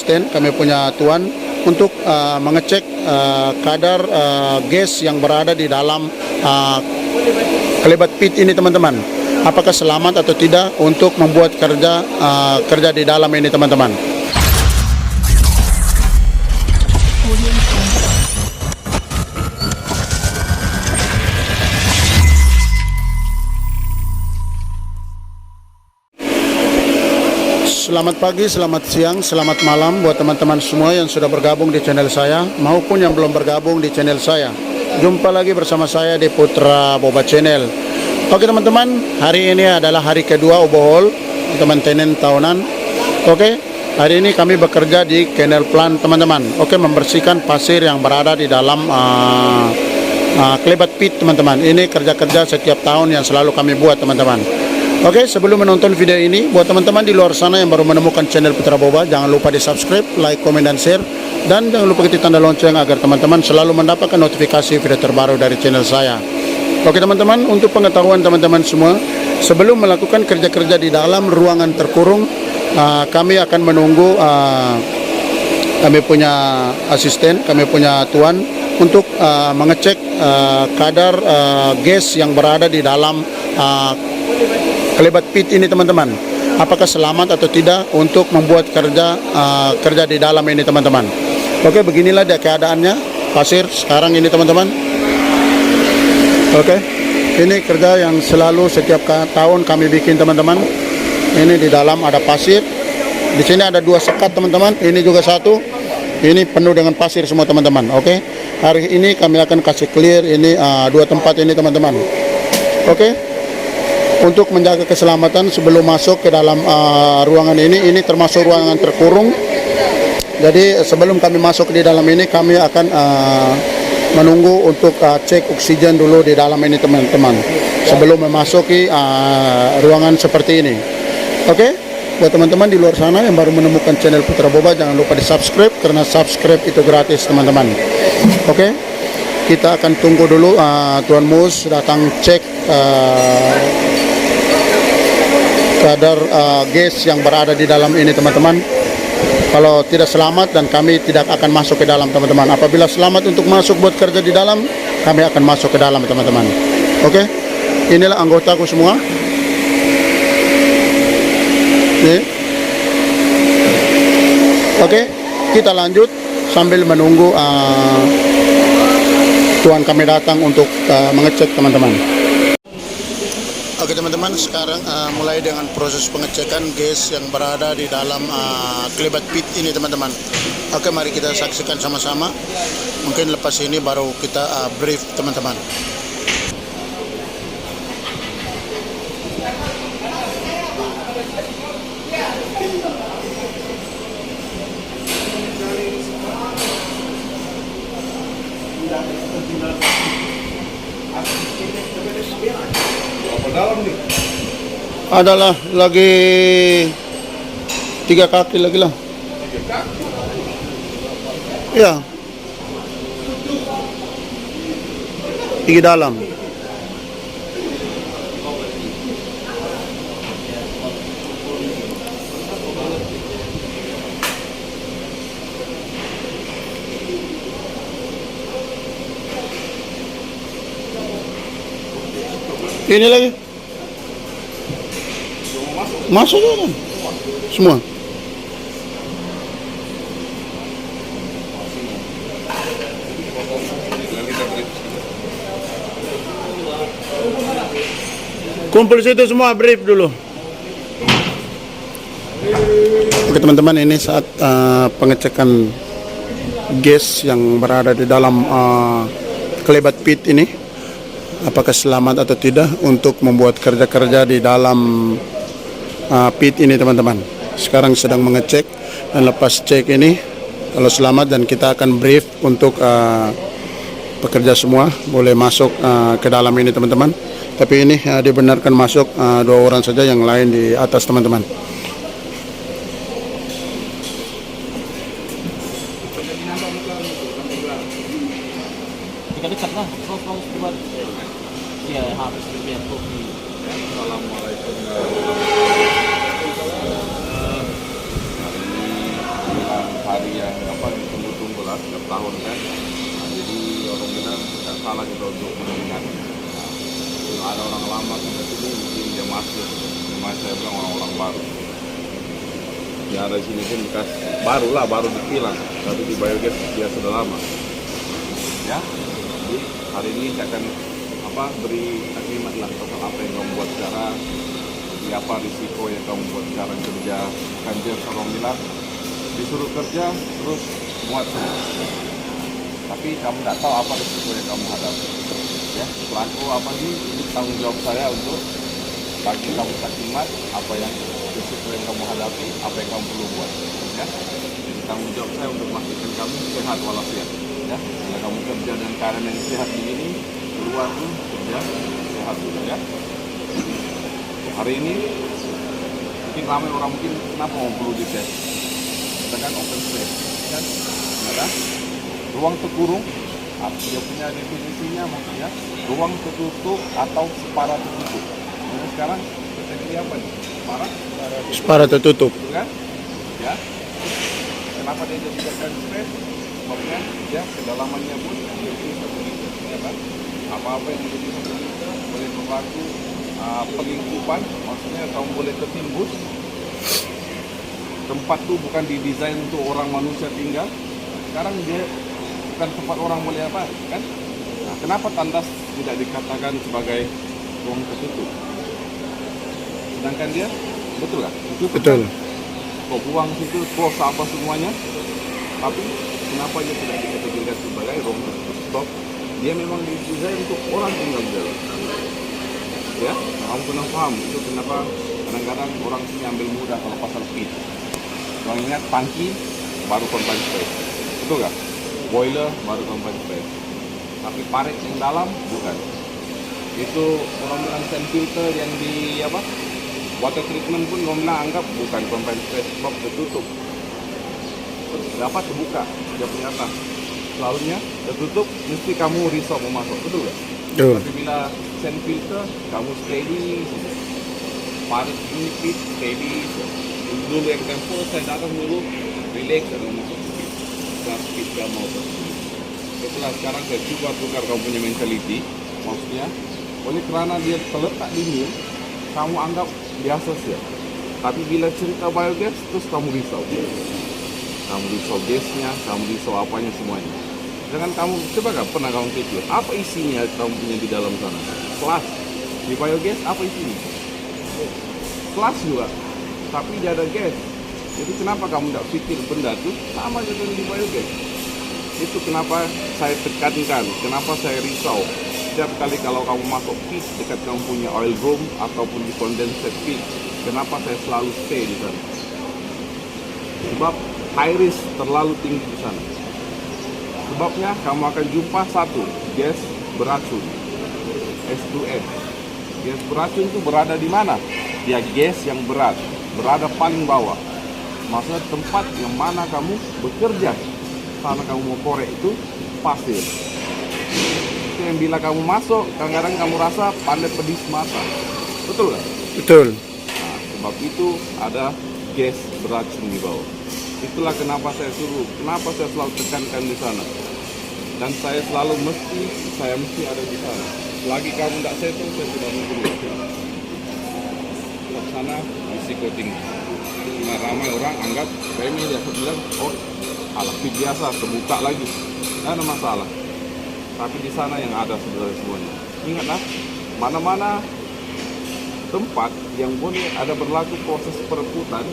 asisten, kami punya tuan untuk mengecek kadar gas yang berada di dalam kelebat pit ini teman-teman. Apakah selamat atau tidak untuk membuat kerja di dalam ini teman-teman. Selamat pagi, selamat siang, selamat malam buat teman-teman semua yang sudah bergabung di channel saya maupun yang belum bergabung di channel saya. Jumpa lagi bersama saya di Putra Boba Channel. Oke teman-teman, hari ini adalah hari kedua overhaul maintenance tahunan. Oke, hari ini kami bekerja di Canal Plan teman-teman. Oke, membersihkan pasir yang berada di dalam kelebat pit teman-teman. Ini kerja-kerja setiap tahun yang selalu kami buat teman-teman. Oke, sebelum menonton video ini, buat teman-teman di luar sana yang baru menemukan channel Putra Boba, jangan lupa di subscribe, like, komen, dan share. Dan jangan lupa ketik tanda lonceng agar teman-teman selalu mendapatkan notifikasi video terbaru dari channel saya. Oke teman-teman, untuk pengetahuan teman-teman semua, sebelum melakukan kerja-kerja di dalam ruangan terkurung, kami akan menunggu kami punya asisten, kami punya tuan untuk mengecek kadar gas yang berada di dalam kelebat pit ini teman-teman. Apakah selamat atau tidak untuk membuat kerja di dalam ini teman-teman. Oke, beginilah dia keadaannya pasir sekarang ini teman-teman. Oke, ini kerja yang selalu setiap tahun kami bikin teman-teman. Ini di dalam ada pasir. Di sini ada 2 sekat teman-teman. Ini juga satu. Ini penuh dengan pasir semua teman-teman. Oke, hari ini kami akan kasih clear ini 2 tempat ini teman-teman. Oke. Untuk menjaga keselamatan sebelum masuk ke dalam ruangan ini termasuk ruangan terkurung. Jadi sebelum kami masuk di dalam ini, kami akan menunggu untuk cek oksigen dulu di dalam ini teman-teman, sebelum memasuki ruangan seperti ini. Oke, buat teman-teman di luar sana yang baru menemukan channel Putra Boba, jangan lupa di subscribe, karena subscribe itu gratis teman-teman. Oke, kita akan tunggu dulu Tuan Mus datang cek kadar gas yang berada di dalam ini teman-teman. Kalau tidak selamat, dan kami tidak akan masuk ke dalam teman-teman. Apabila selamat untuk masuk buat kerja di dalam, kami akan masuk ke dalam teman-teman. Oke, inilah anggotaku semua. Oke, kita lanjut sambil menunggu tuan kami datang untuk mengecek teman-teman. Oke teman-teman, sekarang mulai dengan proses pengecekan gas yang berada di dalam kelebat pit ini teman-teman. Oke, mari kita saksikan sama-sama. Mungkin lepas ini baru kita brief teman-teman. Adalah lagi 3 kaki lagi lah. Ya, di dalam. Ini lagi. Masuk kan? Semua. Kumpul situ semua, brief dulu. Oke teman-teman, ini saat pengecekan gas yang berada di dalam kelebat pit ini. Apakah selamat atau tidak untuk membuat kerja-kerja di dalam pit ini teman-teman. Sekarang sedang mengecek, dan lepas cek ini kalau selamat, dan kita akan brief untuk pekerja semua boleh masuk ke dalam ini teman-teman. Tapi ini dibenarkan masuk 2 orang saja, yang lain di atas teman-teman. Ya harus berbiar kopi. Assalamualaikum. hari yang ditunggu-tunggu lah setiap tahun kan. Nah, jadi orang bilang tidak salah kita untuk mengingat. Nah, kalau ada orang lama sampai sini mungkin dia masuk, cuma saya bilang orang-orang baru. Ya ada di sini pun bekas baru dikilang, tapi di biogas dia sudah lama. Ya, jadi hari ini saya akan beri taklimat lah tentang apa yang kamu buat sekarang, apa risiko yang kamu buat sekarang kerja. Kan dia orang bilang disuruh kerja terus muat, tapi kamu tidak tahu apa risiko yang kamu hadapi. Ya, pelaku apa sih? Ini tanggung jawab saya untuk bagi kamu taklimat apa yang risiko yang kamu hadapi, apa yang kamu perlu buat. Ya, jadi tanggung jawab saya untuk memastikan kamu sehat walafiat. Ya, kalau kamu kerja dengan keadaan yang sehat begini, keluar pun kerja sehat juga ya. Hari ini mungkin ramai orang mungkin kenapa mau perlu dites? Katakan open space, kan? Ada ruang terkurung. Dia punya definisinya maksudnya ruang tertutup atau separa tertutup. Nah, sekarang kategori apa nih? Separa tertutup. Betul kan? Ya. Kenapa dia jadikan space? Maksudnya ya kedalamannya pun menjadi 1 meter. Ya kan? Apa-apa yang menjadi 1 meter boleh berlaku pelingkupan, maksudnya kamu boleh tertimbus. Tempat tuh bukan didesain untuk orang manusia tinggal. Sekarang dia bukan tempat orang boleh apa, kan? Nah, kenapa tandas tidak dikatakan sebagai ruang tertutup? Sedangkan dia betul kan? Betul. Kau buang situ, pos apa semuanya. Tapi kenapa dia tidak dikategorikan sebagai ruang tertutup? Dia memang didesain untuk orang tinggal di dalam. Ya, kamu pernah paham itu kenapa kadang-kadang orang sini ambil mudah kalau pasal pit. Orang ingat tangki baru confined space, betul nggak? Boiler baru confined space. Tapi parit yang dalam bukan. Itu orang bilang sand filter yang di water treatment pun orang bilang anggap bukan confined space, sebab tertutup. Dapat terbuka dia punya atas. Selalunya tertutup, mesti kamu risau mau masuk, betul nggak? Betul. Tapi bila sand filter, kamu steady, parit unipit, steady. Dulu yang tempo saya datang dulu, relax dan masuk speed. Sekarang speed kamu mau speed. Setelah sekarang saya coba tukar kamu punya mentality, maksudnya, oleh kerana dia terletak dingin, kamu anggap biasa saja. Tapi bila cerita biogas, terus kamu risau. Kamu risau gasnya, kamu risau apanya semuanya. Jangan kamu, coba gak pernah kamu pikir, apa isinya kamu punya di dalam sana? Flash. Di biogas, apa isinya? Flash juga. Tapi dia ada gas. Jadi kenapa kamu tidak pikir benda itu sama aja dengan di biogas? Itu kenapa saya tekankan, kenapa saya risau. Setiap kali kalau kamu masuk pit dekat kamu punya oil room ataupun di condensate pit, kenapa saya selalu stay di sana? Sebab high risk terlalu tinggi di sana. Sebabnya kamu akan jumpa satu gas beracun, S2S. Gas beracun itu berada di mana? Dia gas yang berat, berada paling bawah. Maksudnya tempat yang mana kamu bekerja, sana kamu mau korek itu pasir. Itu yang bila kamu masuk, kadang-kadang kamu rasa pandai pedis mata. Betul kan? Betul. Nah, sebab itu ada gas beracun di bawah. Itulah kenapa saya suruh, kenapa saya selalu tekankan di sana. Dan saya selalu mesti ada di sana. Selagi kamu tidak settle, saya tidak mungkin di sana. Di sana risiko tinggi. Nah, ramai orang anggap remeh, dia bilang, oh alat pit biasa, terbuka lagi, tidak ada masalah. Tapi di sana yang ada sebenarnya semuanya. Ingatlah, mana-mana tempat yang boleh ada berlaku proses perebutan.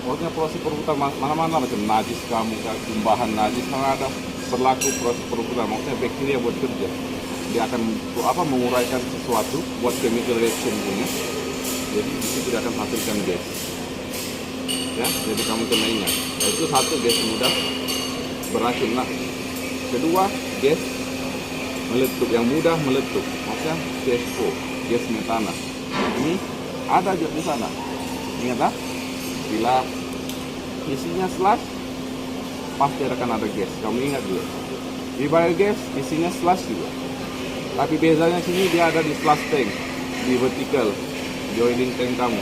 Maksudnya proses perebutan mana-mana macam najis kamu, kumbahan najis, karena ada berlaku proses perebutan. Maksudnya bakteria buat kerja. Dia akan menguraikan sesuatu buat chemical reaction punya. Jadi di situ dia akan hasilkan gas. Ya, jadi kamu kena ingat. Itu satu, gas mudah beracun lah. Kedua, gas meletup, yang mudah meletup. Maksudnya CH4, gas metana. Ini ada juga di sana. Ingatlah, bila isinya slash, pasti akan ada gas. Kamu ingat juga. Di biogas isinya slash juga. Tapi bezanya sini dia ada di slash tank, di vertical, di oiling tank kamu.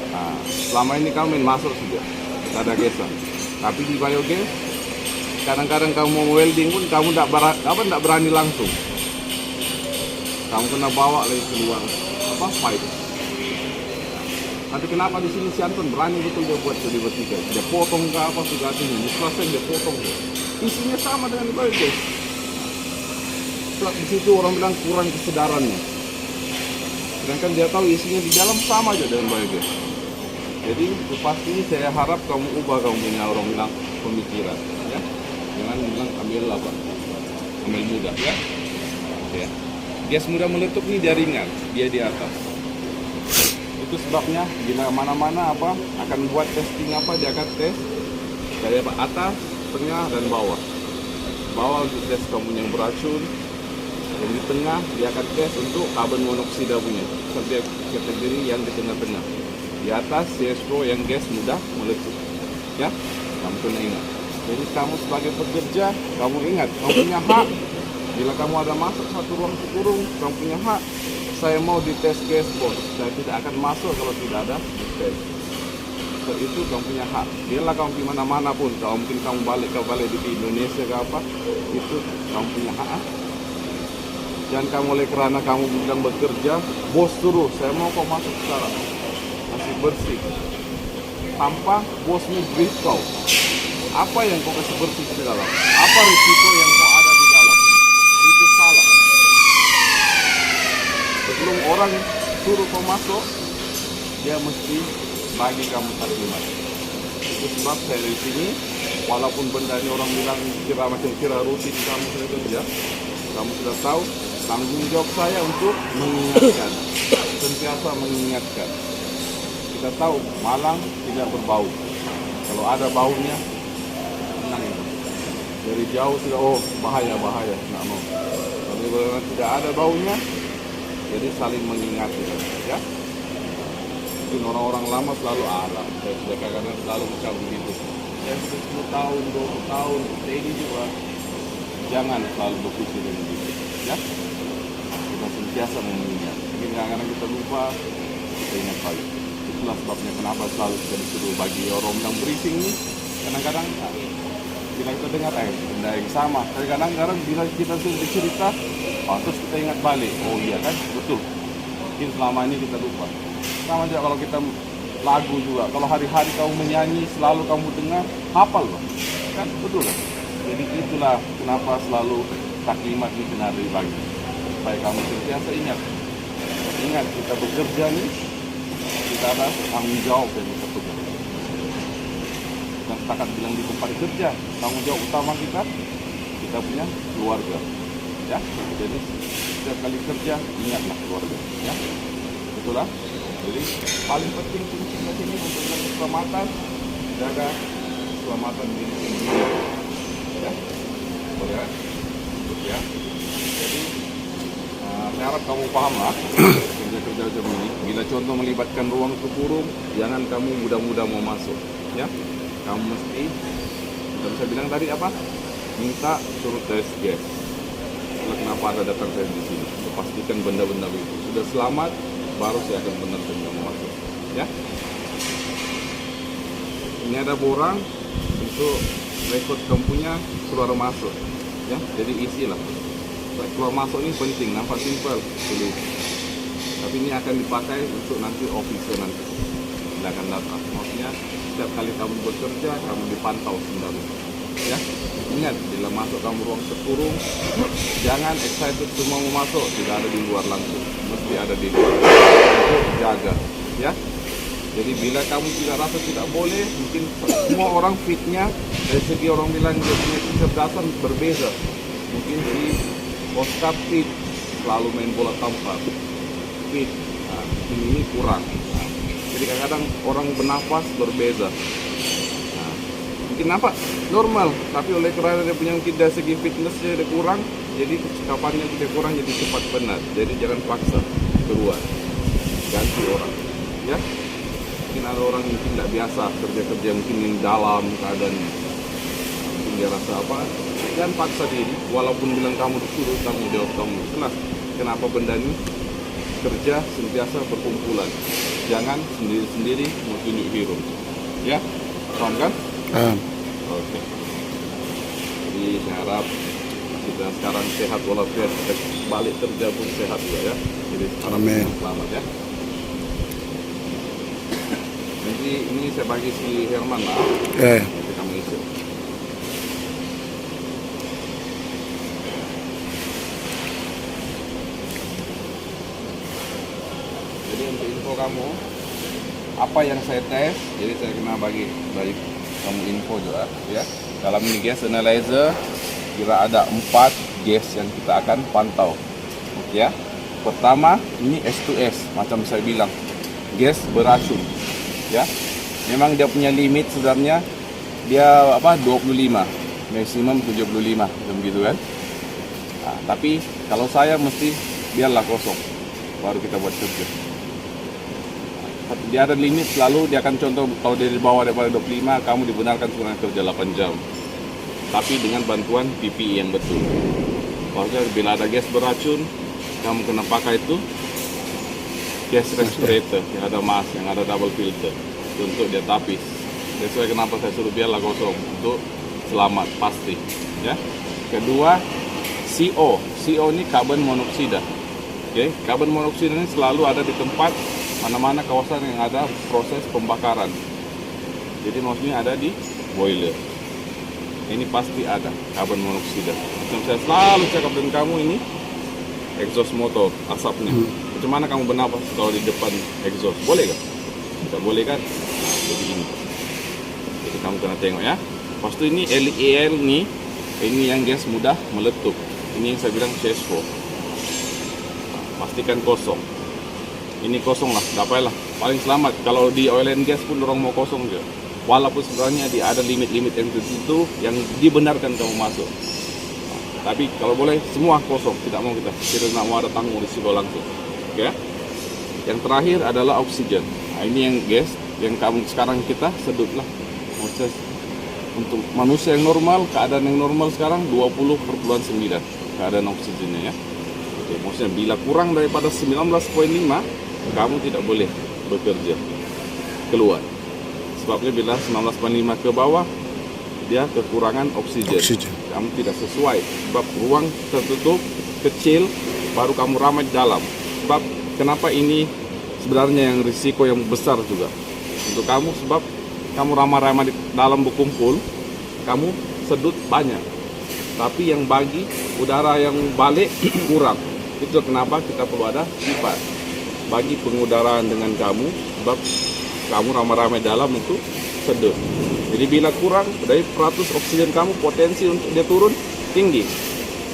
Nah, selama ini kamu main masuk sudah, tidak ada gasan. Tapi di biogas, kadang-kadang kamu mau welding pun kamu tidak berani langsung. Kamu kena bawa lagi keluar pipe. Tapi kenapa di sini si Anton berani betul dia buat jadi vertikal? Dia potong ke apa sudah ini selesai dia potong. Isinya sama dengan biogas. Di situ orang bilang kurang kesadarannya. Sedangkan dia tahu isinya di dalam sama aja dengan biogas. Jadi pasti ini saya harap kamu ubah kamu punya orang bilang pemikiran, ya. Jangan bilang ambil apa, ambil mudah, ya. Ya. Gas mudah meletup ini jaringan, dia di atas. Itu sebabnya bila mana-mana apa akan buat testing apa dia akan tes dari apa atas, tengah dan bawah. Bawah untuk tes kamu yang beracun, dan di tengah dia akan tes untuk karbon monoksida punya sampai kategori yang di tengah-tengah. Di atas CSO yang gas mudah meletup, ya. Kamu kena ingat. Jadi kamu sebagai pekerja, kamu ingat kamu punya hak. Bila kamu ada masuk satu ruang kurung, kamu punya hak. Saya mau dites gas bos, saya tidak akan masuk kalau tidak ada tes. So, itu kamu punya hak. Bila kamu di mana-mana pun, kalau mungkin kamu balik di Indonesia ke apa, itu kamu punya hak. Jangan kamu oleh kerana kamu bilang bekerja, bos suruh, saya mau kau masuk sekarang, masih bersih. Tanpa bosmu beritahu, apa yang kau kasih bersih di dalam, apa risiko yang kau ada di dalam, itu salah. Sebelum orang suruh kau masuk, dia mesti bagi kamu taklimat. Itu sebab saya di sini, walaupun benda ini orang bilang kira macam kira rutin kamu sudah kerja, kamu sudah tahu tanggung jawab saya untuk mengingatkan, sentiasa mengingatkan. Kita tahu malang tidak berbau. Kalau ada baunya, tenang itu. Dari jauh sudah bahaya, nggak mau. Kalau tidak ada baunya, jadi saling mengingatkan, ya. Mungkin orang-orang lama selalu ada. Saya sudah kadang-kadang selalu macam begitu. Saya sudah 10 tahun, 20 tahun, ini juga. Jangan selalu berpikir begitu, ya. Kita sentiasa mengingat. Mungkin kadang-kadang kita lupa, kita ingat balik. Itulah sebabnya kenapa selalu kita disuruh bagi orang yang briefing ini. Kadang-kadang bila kita dengar benda yang sama, kadang-kadang bila kita sudah cerita, terus kita ingat balik. Oh iya kan, betul. Mungkin selama ini kita lupa. Sama aja kalau kita lagu juga. Kalau hari-hari kamu menyanyi, selalu kamu dengar, hafal loh. Kan betul kan? Jadi itulah kenapa selalu taklimat ini benar dibagi. Supaya kamu sentiasa ingat. Ingat kita bekerja nih, kita ada tanggung jawab yang kita pegang. Dan setakat bilang di tempat kerja, tanggung jawab utama kita punya keluarga. Ya, jadi setiap kali kerja ingatlah keluarga. Ya, betul lah. Jadi paling penting kuncinya sini untuk keselamatan, jaga keselamatan diri sendiri. Ya, boleh kan? Ya. Jadi saya harap kamu paham lah kerja-kerja macam ini. Bila contoh melibatkan ruang terkurung, jangan kamu mudah-mudah mau masuk. Ya, kamu mesti, kita bisa bilang tadi apa? Minta suruh tes gas. Kenapa ada datang saya di sini? Pastikan benda-benda itu sudah selamat, baru saya akan benarkan kamu masuk. Ya. Ini ada borang untuk rekod kamu punya keluar masuk. Ya, jadi isilah. Keluar masuk ini penting, nampak simpel, tulis. Tapi ini akan dipakai untuk nanti officer nanti. Tidak akan datang. Maksudnya setiap kali kamu bekerja, kamu dipantau sebenarnya. Ya, ingat bila masuk kamu ruang terkurung, jangan excited semua mau masuk, tidak ada di luar langsung, mesti ada di luar untuk jaga, ya. Jadi bila kamu tidak rasa tidak boleh, mungkin semua orang fitnya dari segi orang bilang dia punya kecerdasan berbeza. Mungkin si Oscar fit selalu main bola tampar, fit, nah, ini kurang. Nah, jadi kadang-kadang orang bernafas berbeza. Mungkin apa normal, tapi oleh kerana dia punya mungkin dari segi fitnessnya dia kurang, jadi kecekapannya dia kurang, jadi cepat penat. Jadi jangan paksa keluar, ganti orang, ya. Mungkin ada orang yang mungkin tidak biasa kerja-kerja mungkin yang dalam keadaannya, mungkin dia rasa apa, jangan paksa diri. Walaupun bilang kamu disuruh, tanggung jawab kamu. Kenapa benda ini kerja sentiasa berkumpulan, jangan sendiri-sendiri mau tunjuk hero, ya, paham kan? Oke. Jadi saya harap kita sekarang sehat walafiat, kita balik kerja pun sehat juga ya. Jadi harap Amin. selamat ya. Nanti ini saya bagi si Herman lah. Nanti kamu isi. Jadi untuk info kamu, apa yang saya tes, jadi saya kena bagi kamu info juga ya. Dalam ini gas analyzer kira ada 4 gas yang kita akan pantau. Oke ya. Pertama, ini S2S macam saya bilang, gas beracun. Ya. Memang dia punya limit sebenarnya dia 25, maksimum 75 begitu kan. Nah, tapi kalau saya mesti biarlah kosong baru kita buat kerja. Dia ada limit selalu, dia akan contoh kalau dia di bawah daripada 25, kamu dibenarkan sebenarnya kerja 8 jam. Tapi dengan bantuan PPE yang betul. Maksudnya bila ada gas beracun, kamu kena pakai itu gas respirator yang ada mask, yang ada double filter untuk dia tapis. That's why kenapa saya suruh biarlah kosong untuk selamat pasti. Ya. Kedua, CO. CO ini karbon monoksida. Oke, karbon monoksida ini selalu ada di tempat mana-mana kawasan yang ada proses pembakaran. Jadi maksudnya ada di boiler. Ini pasti ada karbon monoksida. Macam saya selalu cakap dengan kamu, ini exhaust motor, asapnya. Macam mana kamu bernafas kalau di depan exhaust? Boleh kan? Tidak boleh kan? Jadi ini. Jadi kamu kena tengok ya. Lepas itu ini LEL nih, ini yang gas mudah meletup. Ini yang saya bilang CS4. Pastikan kosong. Ini kosong lah, tidak payah lah. Paling selamat. Kalau di oil and gas pun orang mau kosong juga. Walaupun sebenarnya ada limit-limit yang tertentu yang dibenarkan kamu masuk. Tapi kalau boleh semua kosong, tidak mau kita. Tidak mau ada tanggung risiko langsung. Oke? Yang terakhir adalah oksigen. Nah, ini yang gas yang kamu sekarang kita sedut lah. Maksudnya untuk manusia yang normal, keadaan yang normal sekarang 20/9 keadaan oksigennya ya. Oke, maksudnya bila kurang daripada 19,5, kamu tidak boleh bekerja keluar. Sebabnya bila 19,5 ke bawah, dia kekurangan oksigen. Kamu tidak sesuai. Sebab ruang tertutup, kecil, baru kamu ramai di dalam. Sebab kenapa ini sebenarnya yang risiko yang besar juga untuk kamu, sebab kamu ramai-ramai di dalam berkumpul, kamu sedut banyak. Tapi yang bagi udara yang balik kurang. Itu kenapa kita perlu ada kipas bagi pengudaraan dengan kamu, sebab kamu ramai-ramai dalam itu sedut. Jadi bila kurang dari peratus oksigen kamu, potensi untuk dia turun tinggi.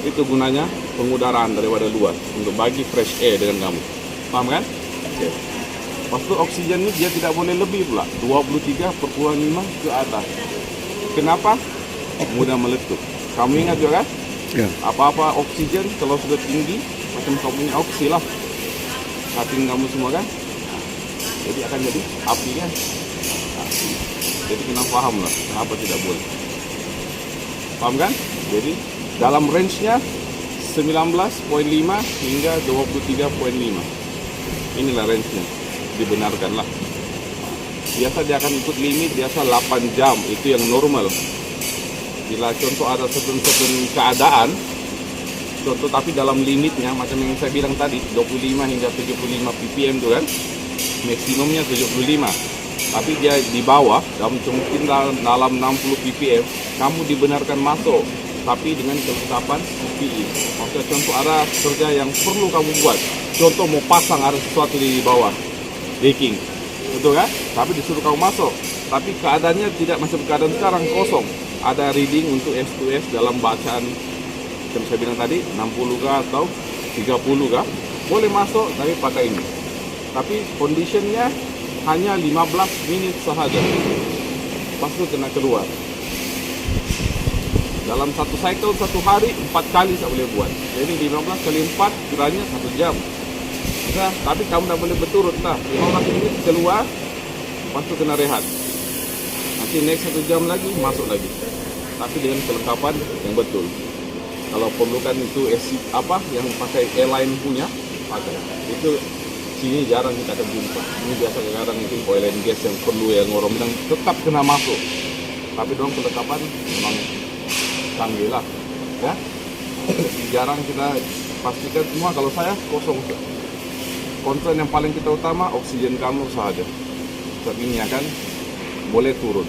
Itu gunanya pengudaraan daripada luar untuk bagi fresh air dengan kamu. Paham kan? Oke. Lepas itu oksigen ini dia tidak boleh lebih pula 23/5 ke atas. Kenapa? Mudah meletup. Kamu ingat juga kan? Ya. Apa-apa oksigen kalau sudah tinggi, macam kamu punya oksi lah, hati kamu semua kan, jadi akan jadi api kan. Nah, jadi kena paham lah kenapa tidak boleh. Paham kan? Jadi dalam range-nya 19,5 hingga 23,5. Inilah range-nya, dibenarkan lah. Biasa dia akan ikut limit, biasa 8 jam, itu yang normal. Bila contoh ada certain keadaan, contoh tapi dalam limitnya, macam yang saya bilang tadi, 25 hingga 75 ppm itu kan, maksimumnya 75. Tapi dia di bawah, mungkin dalam 60 ppm, kamu dibenarkan masuk, tapi dengan kelengkapan PPE. Maksudnya contoh ada kerja yang perlu kamu buat, contoh mau pasang ada sesuatu di bawah, leaking, betul kan? Tapi disuruh kamu masuk, tapi keadaannya tidak macam keadaan sekarang, kosong. Ada reading untuk S2S dalam bacaan, yang saya bilang tadi, 60 kah atau 30 kah, boleh masuk tapi pakai ini. Tapi conditionnya hanya 15 menit sahaja, lepas itu kena keluar. Dalam satu cycle, satu hari, 4 kali saya boleh buat. Jadi 15 kali 4 kiranya 1 jam. Nah, tapi kamu tak boleh berturut. Nah, 15 menit keluar, lepas itu kena rehat. Nanti next 1 jam lagi, masuk lagi. Tapi dengan kelengkapan yang betul. Kalau perlukan itu yang pakai airline punya, pakai. Itu sini jarang kita akan jumpa. Ini biasa kadang itu oil and gas yang perlu, yang orang bilang tetap kena masuk. Tapi dong kelengkapan memang canggih lah, ya. Jarang kita pastikan semua. Kalau saya kosong. Concern yang paling kita utama oksigen kamu saja. Saat ini ya kan boleh turun.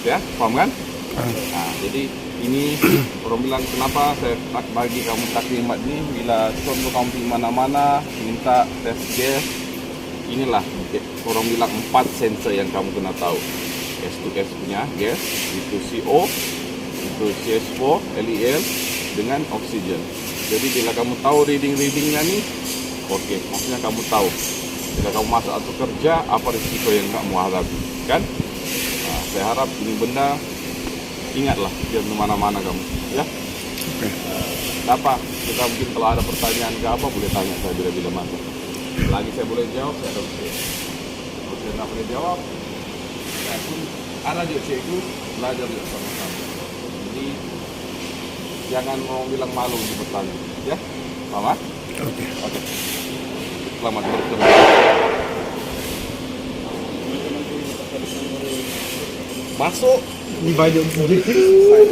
Ya, paham kan? Nah, jadi ini orang bilang kenapa saya tak bagi kamu taklimat ini bila contoh kamu pergi mana-mana minta tes gas. Inilah orang bilang 4 sensor yang kamu kena tahu. S2S punya gas, itu CO, itu CS4, LEL dengan oksigen. Jadi bila kamu tahu reading-readingnya nih, oke, maksudnya kamu tahu. Bila kamu masuk atau kerja, apa risiko yang kamu hadapi, kan? Nah, saya harap ini benda ingatlah biar kemana-mana kamu, ya. Apa? Kita mungkin kalau ada pertanyaan ke apa boleh tanya saya bila-bila masuk. Lagi saya boleh jawab, saya ada boleh. Kalau saya nggak boleh jawab, saya pun ada juga cikgu belajar juga sama-sama. Jadi jangan mau bilang malu di bertanya, ya, Mama? Oke. Oke. Selamat bertemu. Masuk.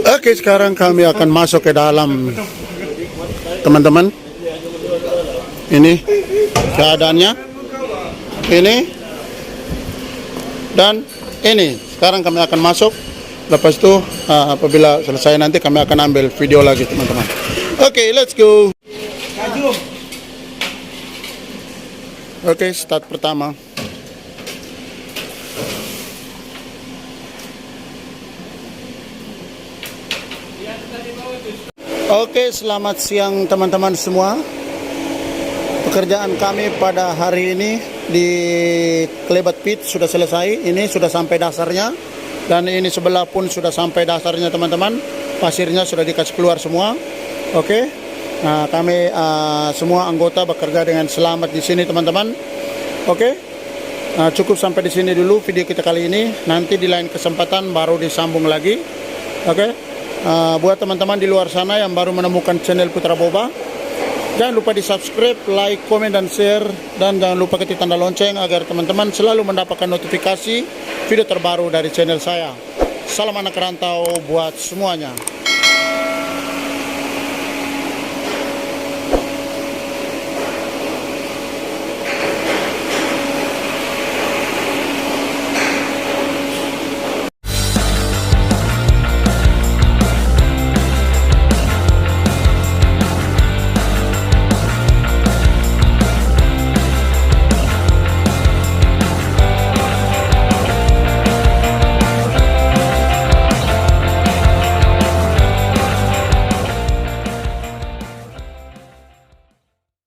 Oke, sekarang kami akan masuk ke dalam, teman-teman. Ini keadaannya. Ini dan ini. Sekarang kami akan masuk. Lepas itu apabila selesai nanti kami akan ambil video lagi, teman-teman. Oke, let's go. Oke, start pertama. Oke, selamat siang teman-teman semua. Pekerjaan kami pada hari ini di Klebat Pit sudah selesai. Ini sudah sampai dasarnya. Dan ini sebelah pun sudah sampai dasarnya, teman-teman. Pasirnya sudah dikasih keluar semua. Oke. Nah, kami semua anggota bekerja dengan selamat di sini, teman-teman. Oke. Nah, cukup sampai di sini dulu video kita kali ini. Nanti di lain kesempatan baru disambung lagi. Oke. Buat teman-teman di luar sana yang baru menemukan channel Putra Boba, jangan lupa di subscribe, like, komen, dan share. Dan jangan lupa ketik tanda lonceng agar teman-teman selalu mendapatkan notifikasi video terbaru dari channel saya. Salam anak rantau buat semuanya.